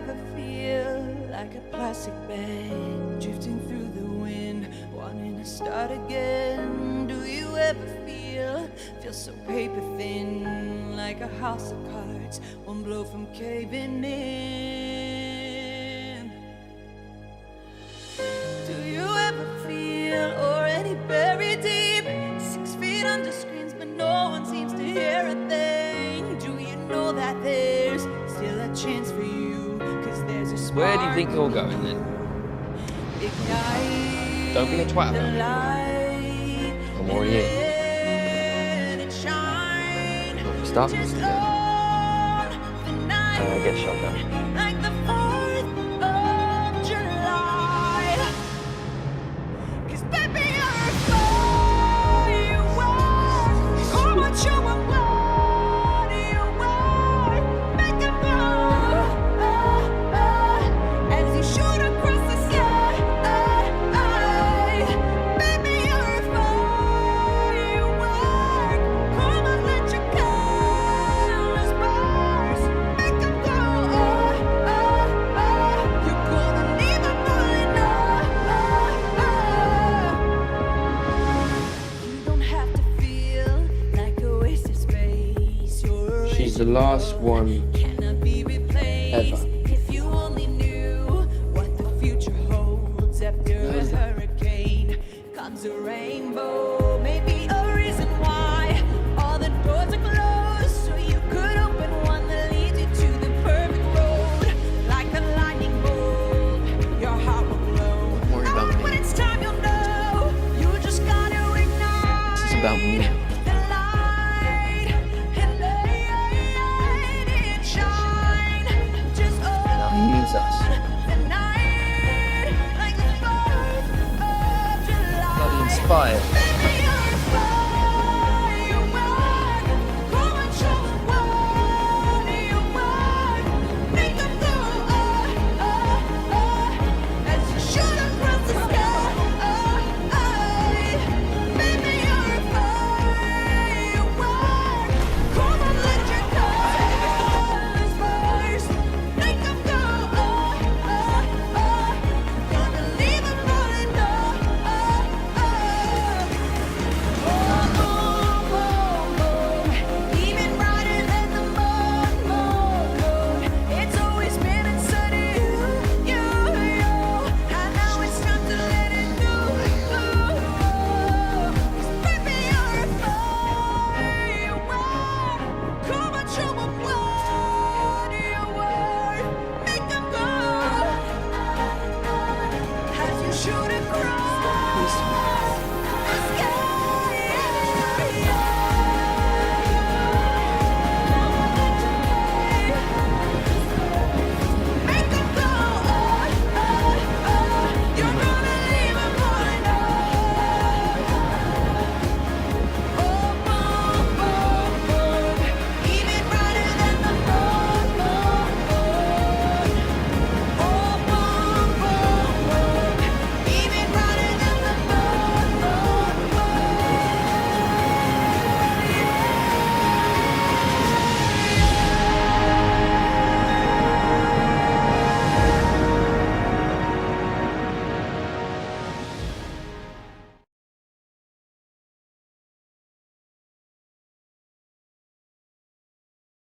ever feel like a plastic bag drifting through the wind, wanting to start again? Do you ever feel so paper thin, like a house of cards, one blow from caving in? Do you ever feel already buried deep, 6 feet under screens, but no one seems to hear a thing? Do you know that there's still a chance for you? 'Cause there's a spark. Where do you think you're going then? Ignite. Don't be a twat about it. I'm already in. Stop. Get shot down. Like the 4th of July. 'Cause baby, you're a firework. Call what you want, what do you want? Make them blow as you shoot across the sky. Baby, you're a firework. Come on, let your colors burst. Make them blow. You're gonna leave them falling off. You don't have to feel like a waste of space. You're She's the last one cannot be replaced. ever. If you only knew what the future holds after a hurricane comes a rainbow. Maybe a reason why all the doors are closed, so you could open one that leads you to the perfect road. Like a lightning bolt, your heart will glow. Don't worry about me. When it's time, you'll know. You just gotta ignite. This is about me. The light and let it shine. Just He needs us. the night like the 4th of July. Bloody inspired. Baby,